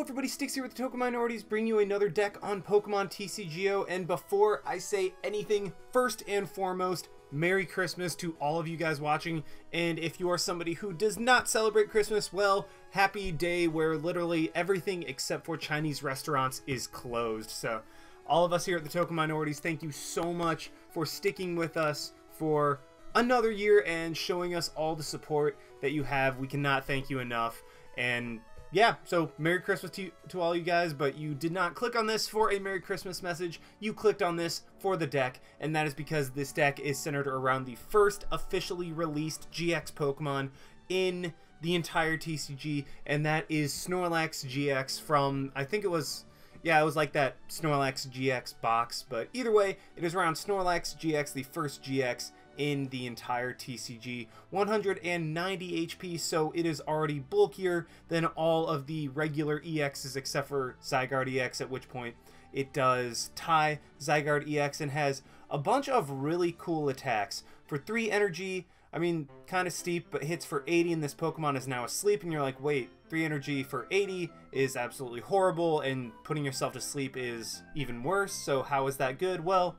everybody, Sticks here with the Token Minorities, bringing you another deck on Pokemon TCGO. And before I say anything, first and foremost, Merry Christmas to all of you guys watching. And if you are somebody who does not celebrate Christmas, well, happy day where literally everything except for Chinese restaurants is closed. So all of us here at the Token Minorities, thank you so much for sticking with us for another year and showing us all the support that you have. We cannot thank you enough. And yeah, so Merry Christmas to all you guys, but you did not click on this for a Merry Christmas message. You clicked on this for the deck, and that is because this deck is centered around the first officially released GX Pokemon in the entire TCG, and that is Snorlax-GX from, I think it was, yeah, it was like that Snorlax-GX box, but either way, it is around Snorlax-GX, the first GX in the entire TCG. 190 HP, so it is already bulkier than all of the regular EXs except for Zygarde EX, at which point it does tie Zygarde EX and has a bunch of really cool attacks. For 3 energy, I mean, kind of steep, but hits for 80, and this Pokemon is now asleep, and you're like, wait, 3 energy for 80 is absolutely horrible, and putting yourself to sleep is even worse, so how is that good? Well,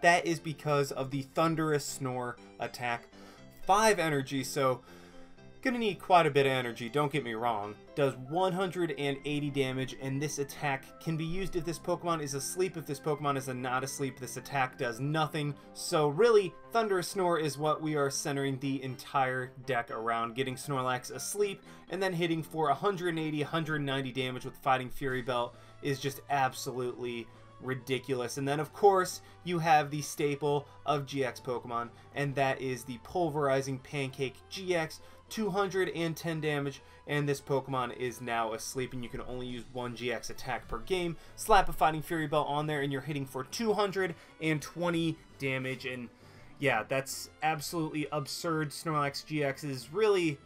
that is because of the Thunderous Snore attack. 5 energy, so gonna need quite a bit of energy, don't get me wrong. Does 180 damage, and this attack can be used if this Pokemon is asleep. If this Pokemon is not asleep, this attack does nothing. So really, Thunderous Snore is what we are centering the entire deck around. Getting Snorlax asleep, and then hitting for 180, 190 damage with Fighting Fury Belt is just absolutely ridiculous. And then of course you have the staple of GX Pokemon, and that is the Pulverizing Pancake GX, 210 damage, and this Pokemon is now asleep, and you can only use 1 GX attack per game. Slap a Fighting Fury Belt on there and you're hitting for 220 damage, and yeah, that's absolutely absurd. Snorlax GX is really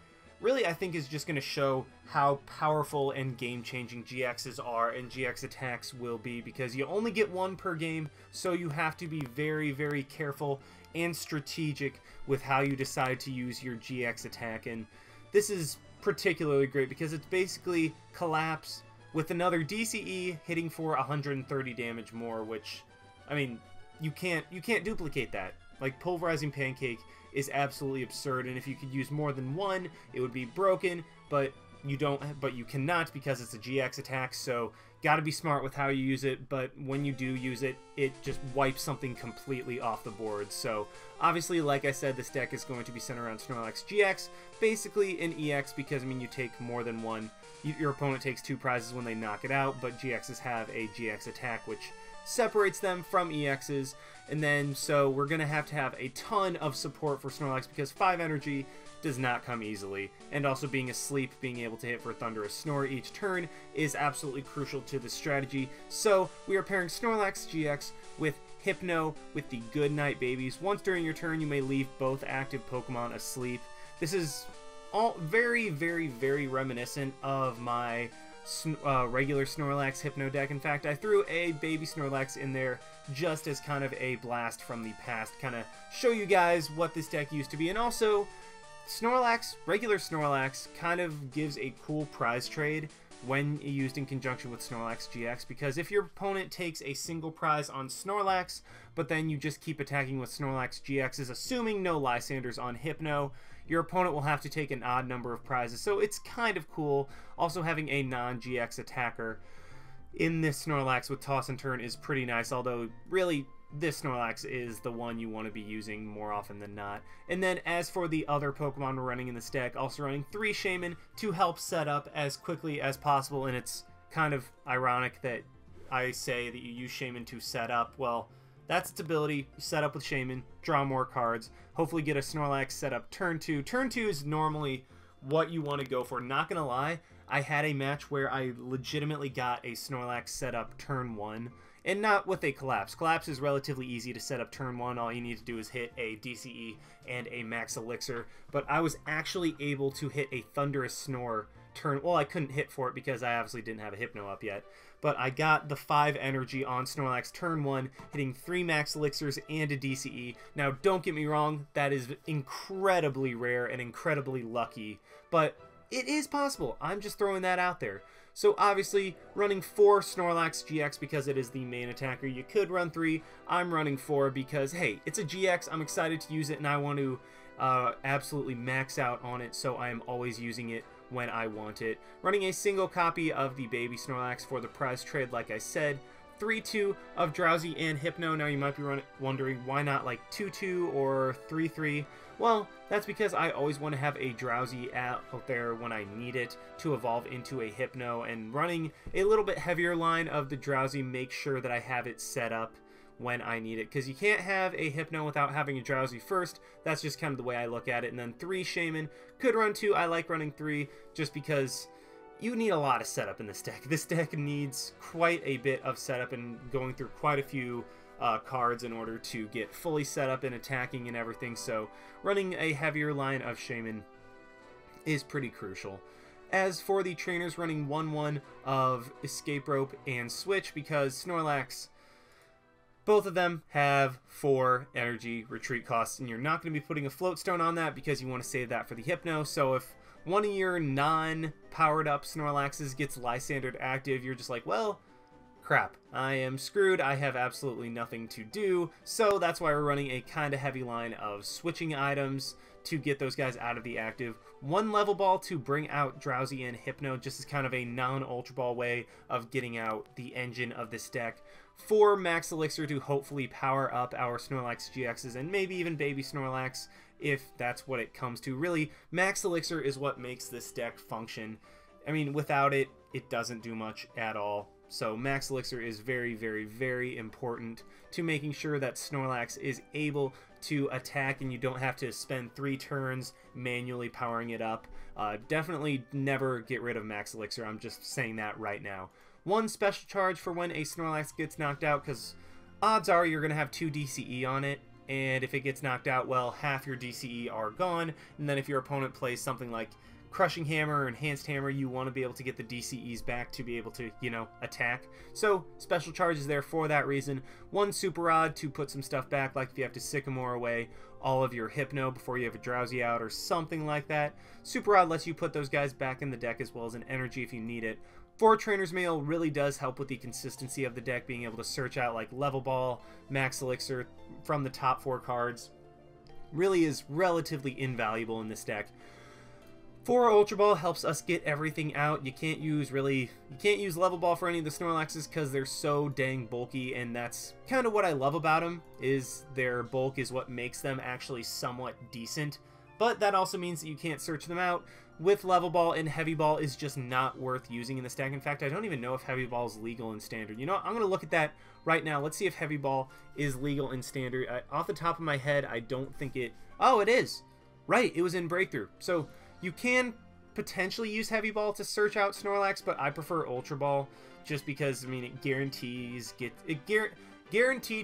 I think is just going to show how powerful and game-changing GXs are and GX attacks will be, because you only get 1 per game, so you have to be very, very careful and strategic with how you decide to use your GX attack. And this is particularly great because it's basically Collapse with another DCE hitting for 130 damage more, which, I mean, you can't duplicate that. Like, Pulverizing Pancake is absolutely absurd, and if you could use more than 1, it would be broken, but you cannot because it's a GX attack, so gotta be smart with how you use it. But when you do use it, it just wipes something completely off the board. So obviously, like I said, this deck is going to be centered around Snorlax GX, basically an EX, because I mean, you take more than 1, your opponent takes 2 prizes when they knock it out, but GXs have a GX attack, which separates them from EXs. And then so we're gonna have to have a ton of support for Snorlax, because 5 energy does not come easily, and also being asleep, being able to hit for Thunderous Snore each turn is absolutely crucial to the strategy. So we are pairing Snorlax GX with Hypno with the Good Night Babies. Once during your turn, you may leave both active Pokemon asleep. This is all very, very, very reminiscent of my regular Snorlax Hypno deck. In fact, I threw a baby Snorlax in there just as kind of a blast from the past, kind of show you guys what this deck used to be. And also, Snorlax, regular Snorlax, kind of gives a cool prize trade when used in conjunction with Snorlax GX, because if your opponent takes a single prize on Snorlax, but then you just keep attacking with Snorlax GXs, assuming no Lysandres on Hypno, your opponent will have to take an odd number of prizes. So it's kind of cool. Also, having a non-GX attacker in this Snorlax with Toss and Turn is pretty nice, although really this Snorlax is the one you want to be using more often than not. And then as for the other Pokemon we're running in this deck, also running 3 Shaymin to help set up as quickly as possible. And it's kind of ironic that I say that you use Shaymin to set up. Well, that's its ability. You set up with Shaymin, draw more cards, hopefully get a Snorlax set up turn 2. Turn 2 is normally what you want to go for. Not gonna lie, I had a match where I legitimately got a Snorlax set up turn 1, and not with a Collapse. Collapse is relatively easy to set up turn 1. All you need to do is hit a DCE and a Max Elixir, but I was actually able to hit a Thunderous Snore turn. Well, I couldn't hit for it because I obviously didn't have a Hypno up yet, but I got the 5 energy on Snorlax turn 1, hitting 3 Max Elixirs and a DCE. Now, don't get me wrong, that is incredibly rare and incredibly lucky, but It is possible. I'm just throwing that out there. So obviously, running 4 Snorlax-GX because it is the main attacker. You could run 3. I'm running 4 because, hey, it's a GX. I'm excited to use it, and I want to absolutely max out on it, so I am always using it when I want it. Running a single copy of the baby Snorlax for the prize trade, like I said. 3-2 of Drowzee and Hypno. Now you might be wondering, why not like 2-2 or 3-3? Well, that's because I always want to have a Drowzee out there when I need it to evolve into a Hypno, and running a little bit heavier line of the Drowzee makes sure that I have it set up when I need it, because you can't have a Hypno without having a Drowzee first. That's just kind of the way I look at it. And then 3 Shaymin. Could run 2. I like running 3 just because you need a lot of setup in this deck. This deck needs quite a bit of setup and going through quite a few cards in order to get fully set up and attacking and everything. So running a heavier line of Shaymin is pretty crucial. As for the trainers, running 1-1 of Escape Rope and Switch, because Snorlax, both of them have 4 energy retreat costs, and you're not going to be putting a Float Stone on that because you want to save that for the Hypno. So if one of your non-powered up Snorlaxes gets Lysandered active, you're just like, well, crap, I am screwed. I have absolutely nothing to do. So that's why we're running a kind of heavy line of switching items to get those guys out of the active. 1 Level Ball to bring out Drowzee and Hypno, just as kind of a non-Ultra Ball way of getting out the engine of this deck. 4 Max Elixir to hopefully power up our Snorlax GXs and maybe even Baby Snorlax, if that's what it comes to. Really, Max Elixir is what makes this deck function. I mean, without it, it doesn't do much at all. So Max Elixir is very, very, very important to making sure that Snorlax is able to attack and you don't have to spend 3 turns manually powering it up. Definitely never get rid of Max Elixir. I'm just saying that right now. 1 Special Charge for when a Snorlax gets knocked out, because odds are you're going to have 2 DCE on it. And if it gets knocked out, well, half your DCE are gone. And then if your opponent plays something like Crushing Hammer or Enhanced Hammer, you want to be able to get the DCEs back to be able to, you know, attack. So Special Charge is there for that reason. 1 Super Rod to put some stuff back, like if you have to Sycamore away all of your Hypno before you have a Drowzee out or something like that. Super Rod lets you put those guys back in the deck as well as an energy if you need it. 4 Trainers Mail really does help with the consistency of the deck, being able to search out like Level Ball, Max Elixir from the top 4 cards. Really is relatively invaluable in this deck. 4 Ultra Ball helps us get everything out. You can't use Level Ball for any of the Snorlaxes because they're so dang bulky, and that's kind of what I love about them, is their bulk is what makes them actually somewhat decent. But that also means that you can't search them out. With Level Ball and Heavy Ball is just not worth using in this deck. In fact, I don't even know if Heavy Ball is legal in Standard. You know what? I'm going to look at that right now. Let's see if Heavy Ball is legal in Standard. Off the top of my head, I don't think it... Oh, it is! Right, it was in Breakthrough. So you can potentially use Heavy Ball to search out Snorlax, but I prefer Ultra Ball just because, I mean, it guaranteed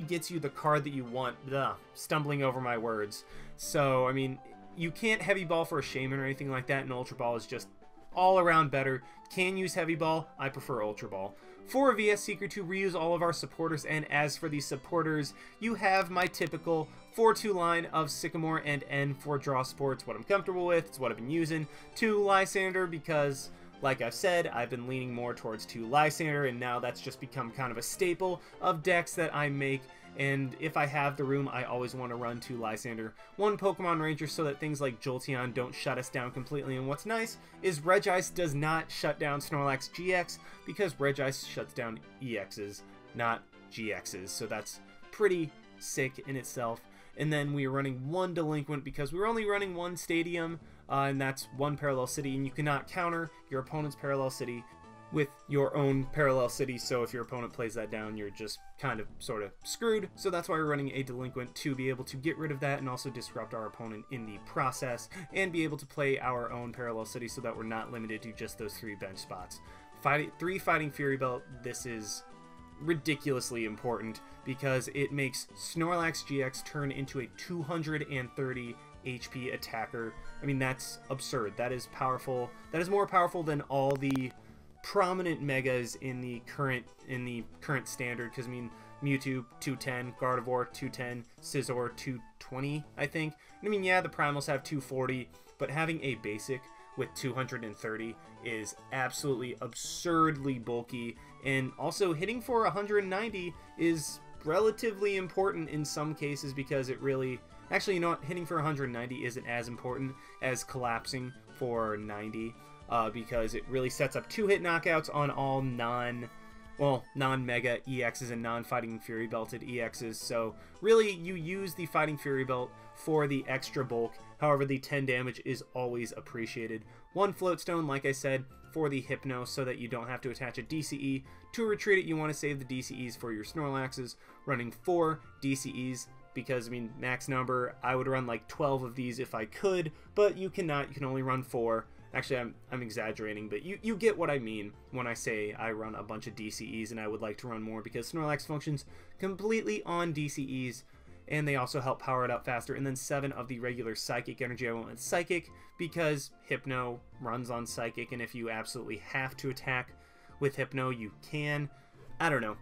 gets you the card that you want. Ugh, stumbling over my words. So, I mean, you can't Heavy Ball for a Shaymin or anything like that, and Ultra Ball is just all around better. Can use Heavy Ball, I prefer Ultra Ball. 4 VS Seeker to reuse all of our supporters, and as for these supporters, you have my typical 4-2 line of Sycamore and N for Draw Sports, what I'm comfortable with, it's what I've been using. 2 Lysandre because, like I've said, I've been leaning more towards 2 Lysandre, and now that's just become kind of a staple of decks that I make. And if I have the room, I always want to run 2 Lysandre. 1 Pokemon Ranger so that things like Jolteon don't shut us down completely. And what's nice is Regice does not shut down Snorlax GX because Regice shuts down EXs, not GXs. So that's pretty sick in itself. And then we are running 1 Delinquent because we're only running 1 Stadium, and that's 1 Parallel City. And you cannot counter your opponent's Parallel City with your own Parallel City, so if your opponent plays that down, you're just kind of sort of screwed. So that's why we're running a Delinquent, to be able to get rid of that and also disrupt our opponent in the process and be able to play our own Parallel City so that we're not limited to just those 3 bench spots. 3 Fighting Fury Belt, this is ridiculously important because it makes Snorlax GX turn into a 230 HP attacker. I mean, that's absurd. That is powerful. That is more powerful than all the prominent megas in the current standard, because I mean, Mewtwo 210, Gardevoir 210, Scizor 220, I think. And I mean, yeah, the primals have 240, but having a basic with 230 is absolutely absurdly bulky, and also hitting for 190 is relatively important in some cases because it really... Actually, you know what? Hitting for 190 isn't as important as collapsing for 90 because it really sets up 2-hit knockouts on all non-Mega EXs and non-Fighting Fury belted EXs. So really, you use the Fighting Fury belt for the extra bulk. However, the 10 damage is always appreciated. 1 Float Stone, like I said, for the Hypno so that you don't have to attach a DCE. To retreat it, you want to save the DCEs for your Snorlaxes. Running 4 DCEs because, I mean, max number, I would run like 12 of these if I could, but you cannot. You can only run 4. Actually, I'm exaggerating, but you get what I mean when I say I run a bunch of DCEs and I would like to run more because Snorlax functions completely on DCEs, and they also help power it up faster. And then 7 of the regular Psychic Energy. I went with Psychic because Hypno runs on Psychic, and if you absolutely have to attack with Hypno, you can. I don't know.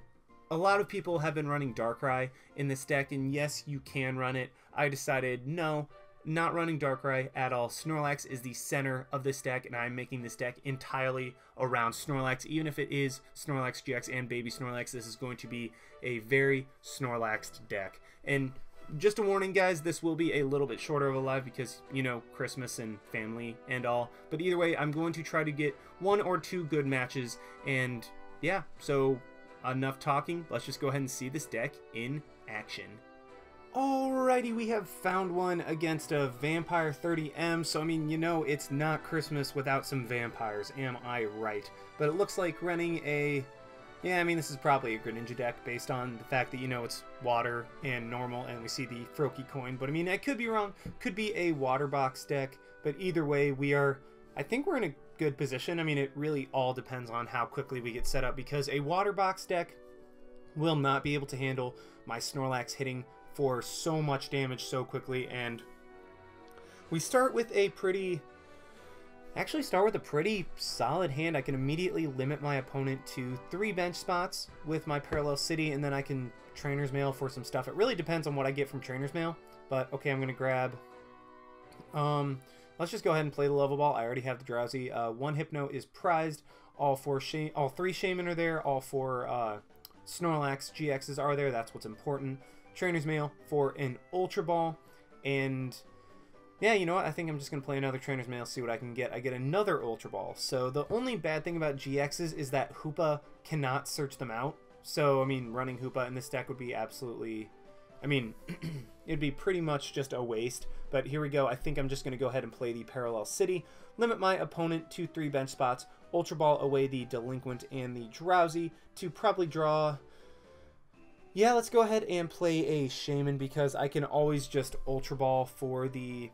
A lot of people have been running Darkrai in this deck, and yes, you can run it. I decided no, not running Darkrai at all. Snorlax is the center of this deck, and I'm making this deck entirely around Snorlax. Even if it is Snorlax-GX and Baby Snorlax, this is going to be a very Snorlaxed deck. And just a warning, guys, this will be a little bit shorter of a live because, you know, Christmas and family and all. But either way, I'm going to try to get 1 or 2 good matches, and yeah, so enough talking. Let's just go ahead and see this deck in action. Alrighty, we have found one against a Vampire 30M, so I mean, you know, it's not Christmas without some vampires, am I right? But it looks like running a... Yeah, I mean, this is probably a Greninja deck based on the fact that, you know, it's water and normal, and we see the Froakie coin, but I mean, I could be wrong. Could be a water box deck, but either way, we are... I think we're in a good position. I mean, it really all depends on how quickly we get set up, because a water box deck will not be able to handle my Snorlax hitting for so much damage so quickly. And we start with a pretty... Actually start with a pretty solid hand. I can immediately limit my opponent to 3 bench spots with my Parallel City, and then I can Trainers Mail for some stuff. It really depends on what I get from Trainers Mail, but okay, I'm going to grab... let's just go ahead and play the Level Ball. I already have the Drowzee. 1 Hypno is prized. All 3 Shaymin are there. All 4 Snorlax-GXs are there. That's what's important. Trainers Mail for an Ultra Ball. And yeah, you know what? I think I'm just going to play another Trainers Mail, see what I can get. I get another Ultra Ball. So the only bad thing about GXs is that Hoopa cannot search them out. So, I mean, running Hoopa in this deck would be absolutely... I mean, it'd be pretty much just a waste. But here we go. I think I'm just going to go ahead and play the Parallel City. Limit my opponent to 3 bench spots. Ultra Ball away the Delinquent and the Drowzee to probably draw... Yeah, let's go ahead and play a Shaymin because I can always just Ultra Ball for the...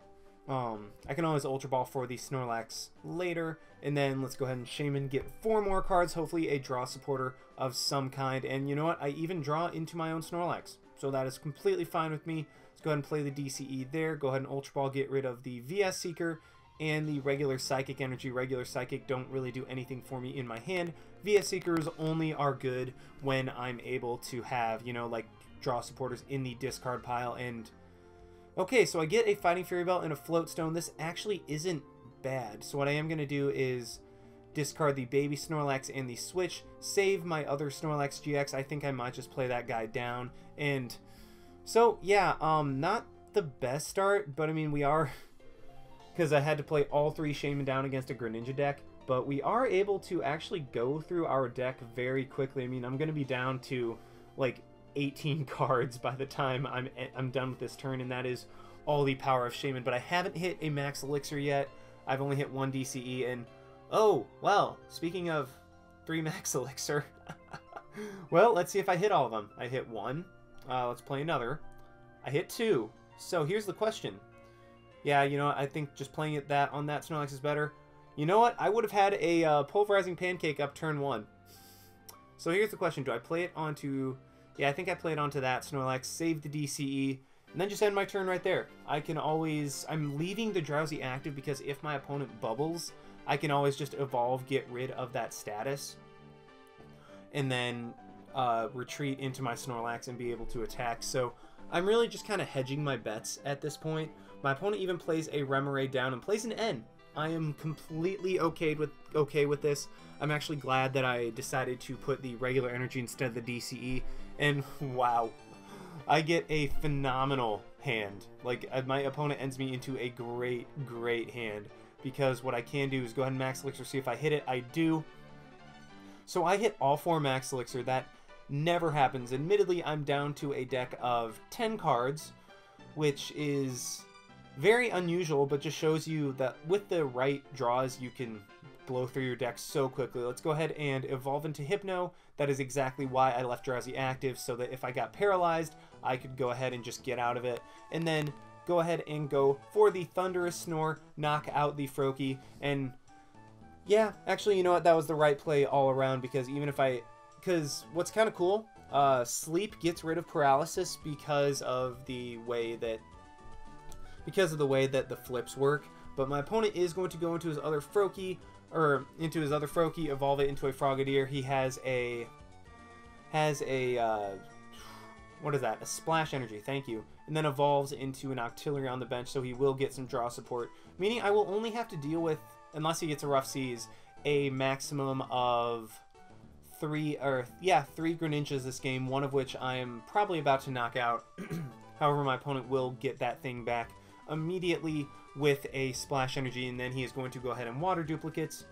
Snorlax later. And then let's go ahead and Shaymin, get 4 more cards. Hopefully a draw supporter of some kind. And you know what? I even draw into my own Snorlax. So that is completely fine with me. Let's go ahead and play the DCE there. Go ahead and Ultra Ball, get rid of the VS Seeker and the regular Psychic Energy. Regular Psychic don't really do anything for me in my hand. VS Seekers only are good when I'm able to have, you know, like draw supporters in the discard pile. And okay, so I get a Fighting Fury Belt and a Float Stone. This actually isn't bad. So what I am going to do is discard the Baby Snorlax and the Switch, save my other Snorlax-GX. I think I might just play that guy down. And so, yeah, not the best start, but I mean, we are, because I had to play all 3 Shaymin down against a Greninja deck, but we are able to actually go through our deck very quickly. I mean, I'm going to be down to, like, 18 cards by the time I'm done with this turn, and that is all the power of Shaymin. But I haven't hit a Max Elixir yet. I've only hit 1 DCE, and oh, well, speaking of 3 Max Elixir, well, let's see if I hit all of them. I hit 1. Let's play another. I hit 2. So here's the question. Yeah, you know what? I think just playing it on that Snorlax is better. You know what? I would have had a Pulverizing Pancake up turn 1. So here's the question. Do I play it onto... Yeah, I think I play it onto that Snorlax, save the DCE, and then just end my turn right there. I can always... I'm leaving the Drowzee active because if my opponent bubbles, I can always just evolve, get rid of that status, and then retreat into my Snorlax and be able to attack. So I'm really just kind of hedging my bets at this point. My opponent even plays a Remoraid down and plays an N. I am completely okay with this. I'm actually glad that I decided to put the regular energy instead of the DCE, and wow, I get a phenomenal hand. Like, my opponent ends me into a great hand, because what I can do is go ahead and Max Elixir, see if I hit it. I do. So I hit all 4 Max Elixir. That never happens. Admittedly, I'm down to a deck of 10 cards, which is very unusual, but just shows you that with the right draws, you can blow through your deck so quickly. Let's go ahead and evolve into Hypno. That is exactly why I left Drowzee active, so that if I got paralyzed, I could go ahead and just get out of it. And then go ahead and go for the Thunderous Snore, knock out the Froakie, and yeah, actually, you know what? That was the right play all around, because even if because what's kind of cool, Sleep gets rid of paralysis because of the way that the flips work. But my opponent is going to go into his other Froakie, evolve it into a Frogadier. He has a what is that? A Splash Energy, thank you. And then evolves into an Octillery on the bench, so he will get some draw support. Meaning I will only have to deal with, unless he gets a Rough Seas, a maximum of 3 Greninjas this game, one of which I am probably about to knock out. However, my opponent will get that thing back immediately with a Splash Energy, and then he is going to go ahead and Water Duplicates,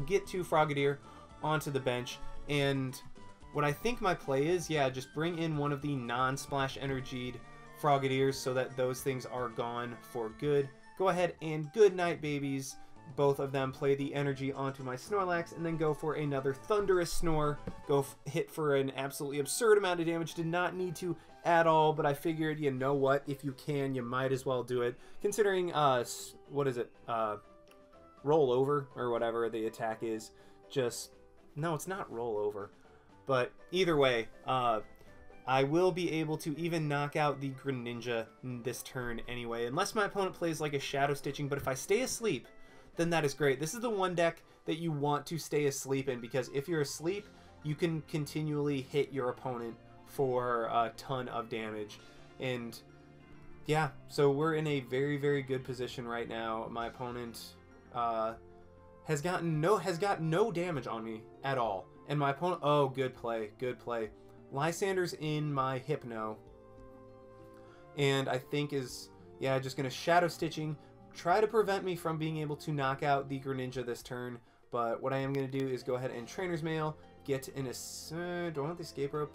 get 2 Frogadier onto the bench, and what I think my play is, yeah, just bring in one of the non-Splash Energied Frogadiers so that those things are gone for good. Go ahead and good night, babies. Both of them play the energy onto my Snorlax, and then go for another Thunderous Snore. Go hit for an absolutely absurd amount of damage. Did not need to at all, but I figured, you know what, if you can, you might as well do it. Considering, what is it, roll over, or whatever the attack is. Just, no, it's not roll over. But either way, I will be able to even knock out the Greninja this turn anyway, unless my opponent plays like a Shadow Stitching. But if I stay asleep, then that is great. This is the one deck that you want to stay asleep in, because if you're asleep, you can continually hit your opponent for a ton of damage. And yeah, so we're in a very good position right now. My opponent has got no damage on me at all. And my opponent, oh, good play. Lysandre's in my Hypno, and I think is, yeah, just gonna Shadow Stitching, try to prevent me from being able to knock out the Greninja this turn. But what I am gonna do is go ahead and Trainer's Mail, get in a, do I want the Escape Rope?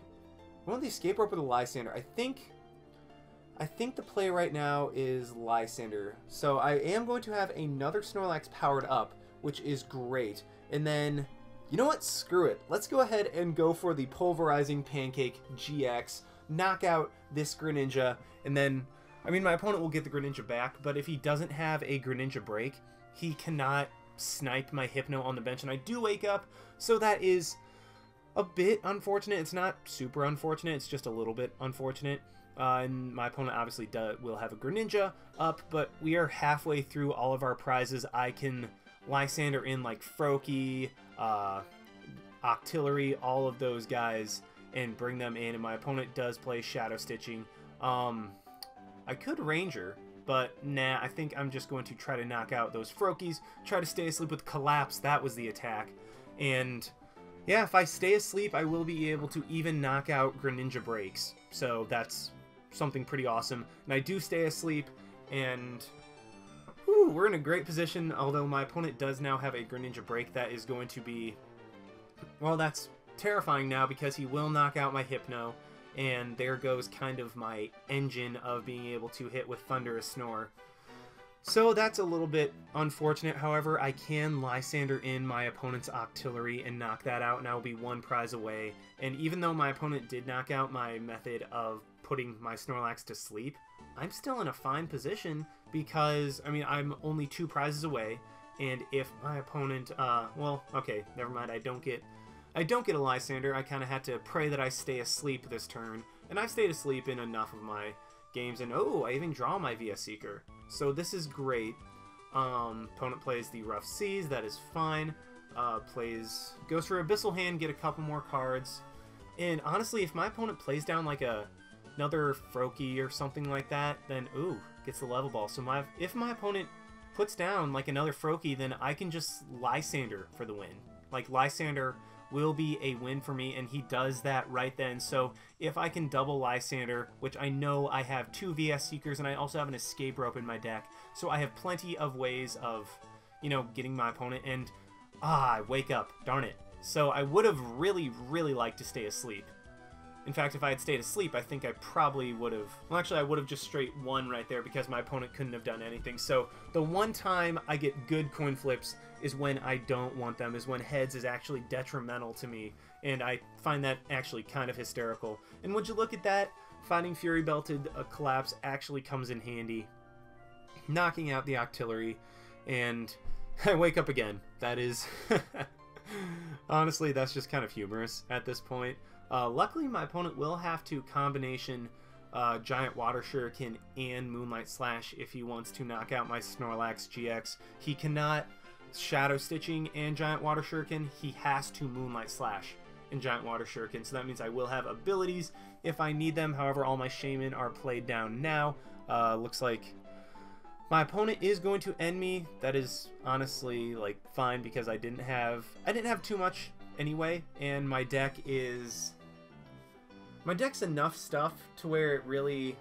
I want the Escape Rope or the Lysandre. I think the play right now is Lysandre. So I am going to have another Snorlax powered up, which is great. And then, you know what? Screw it. Let's go ahead and go for the Pulverizing Pancake GX, knock out this Greninja, and then, I mean, my opponent will get the Greninja back, but if he doesn't have a Greninja break, he cannot snipe my Hypno on the bench, and I do wake up, so that is a bit unfortunate. It's not super unfortunate, it's just a little bit unfortunate. And my opponent obviously will have a Greninja up, but we are halfway through all of our prizes. I can Lysandre in like Froakie, Octillery, all of those guys, and bring them in, and my opponent does play Shadow Stitching. I could Ranger, but nah, I think I'm just going to try to knock out those Froakies, try to stay asleep with Collapse. That was the attack. And yeah, if I stay asleep, I will be able to even knock out Greninja breaks. So that's something pretty awesome. And I do stay asleep, and whew, we're in a great position, although my opponent does now have a Greninja break. That is going to be, well, that's terrifying now, because he will knock out my Hypno, and there goes kind of my engine of being able to hit with Thunderous Snore. So that's a little bit unfortunate. However, I can Lysandre in my opponent's Octillery and knock that out, and I'll be one prize away. And even though my opponent did knock out my method of putting my Snorlax to sleep, I'm still in a fine position, because, I mean, I'm only 2 prizes away, and if my opponent, well, okay, never mind, I don't get a Lysandre. I kind of had to pray that I stay asleep this turn, and I've stayed asleep in enough of my games, and oh, I even draw my VS Seeker. So this is great. Opponent plays the Rough Seas, that is fine. Goes for Abyssal Hand, get a couple more cards. And honestly, if my opponent plays down like another Froakie or something like that, then ooh, gets the Level Ball. So if my opponent puts down like another Froakie, then I can just Lysandre for the win. Like, Lysandre will be a win for me, and he does that right then. So if I can double Lysandre, which I know I have 2 VS Seekers, and I also have an Escape Rope in my deck, so I have plenty of ways of, you know, getting my opponent, and I wake up, darn it. So I would have really, really liked to stay asleep. In fact, if I had stayed asleep, I think I probably would have... Well, actually, I would have just straight won right there because my opponent couldn't have done anything. So the one time I get good coin flips is when I don't want them, is when heads is actually detrimental to me. And I find that actually kind of hysterical. And would you look at that? Finding Fury Belted Collapse actually comes in handy. Knocking out the Octillery. And I wake up again. That is... Honestly, that's just kind of humorous at this point. Luckily, my opponent will have to combination Giant Water Shuriken and Moonlight Slash if he wants to knock out my Snorlax-GX. He cannot Shadow Stitching and Giant Water Shuriken. He has to Moonlight Slash and Giant Water Shuriken. So that means I will have abilities if I need them. However, all my Shaymin are played down now. Looks like my opponent is going to end me. That is honestly like fine because I didn't have too much anyway, and my deck's enough stuff to where it really...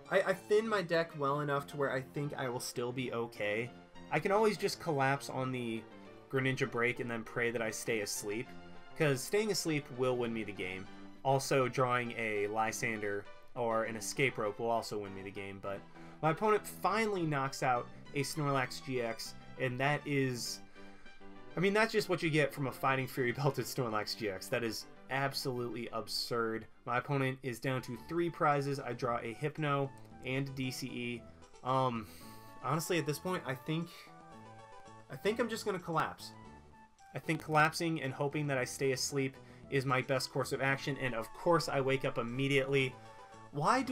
I thin my deck well enough to where I think I will still be okay. I can always just collapse on the Greninja break and then pray that I stay asleep, because staying asleep will win me the game. Also, drawing a Lysandre or an Escape Rope will also win me the game, but my opponent finally knocks out a Snorlax-GX, and that is... I mean, that's just what you get from a Fighting Fury Belted Snorlax-GX. That is absolutely absurd. My opponent is down to 3 prizes. I draw a Hypno and a DCE. Honestly, at this point, I think I'm just going to collapse. I think collapsing and hoping that I stay asleep is my best course of action, and of course I wake up immediately. Why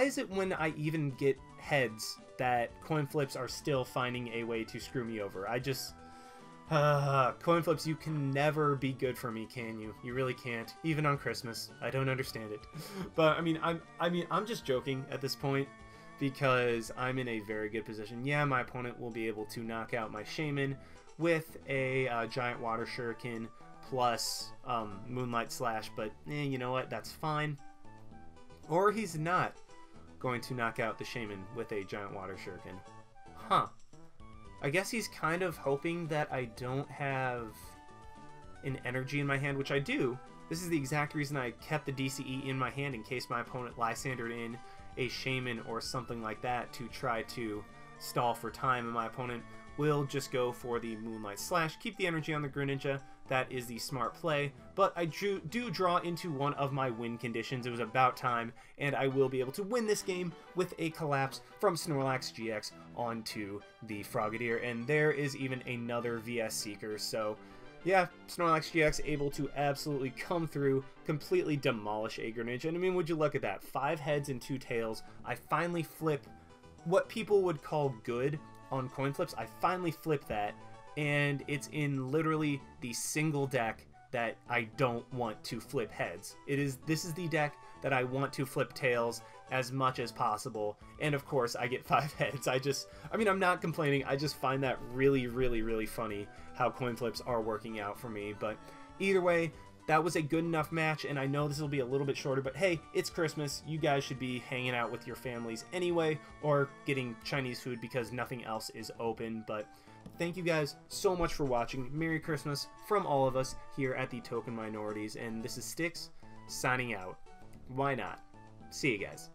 is it when I even get heads that coin flips are still finding a way to screw me over? I just... coin flips, you can never be good for me, can you? You really can't. Even on Christmas. I don't understand it. But I'm just joking at this point because I'm in a very good position. Yeah, my opponent will be able to knock out my Shaymin with a Giant Water Shuriken plus Moonlight Slash, but you know what? That's fine. Or he's not going to knock out the Shaymin with a Giant Water Shuriken. Huh. I guess he's kind of hoping that I don't have an energy in my hand, which I do. This is the exact reason I kept the DCE in my hand in case my opponent Lysandred in a Shaymin or something like that to try to stall for time, and my opponent will just go for the Moonlight Slash, keep the energy on the Greninja. That is the smart play, but I do draw into one of my win conditions. It was about time, and I will be able to win this game with a collapse from Snorlax-GX onto the Frogadier, and there is even another VS Seeker. So yeah, Snorlax-GX able to absolutely come through, completely demolish a Greninja. And I mean, would you look at that? 5 heads and 2 tails. I finally flip what people would call good on coin flips. I finally flip that, and it's in literally the single deck that I don't want to flip heads. This is the deck that I want to flip tails as much as possible, and of course I get 5 heads. I mean, I'm not complaining, I just find that really, really, really funny how coin flips are working out for me. But either way, that was a good enough match, and I know this will be a little bit shorter, but hey, it's Christmas. You guys should be hanging out with your families anyway, or getting Chinese food because nothing else is open. But thank you guys so much for watching. Merry Christmas from all of us here at the Token Minorities, and this is Styx signing out. Why not? See you guys.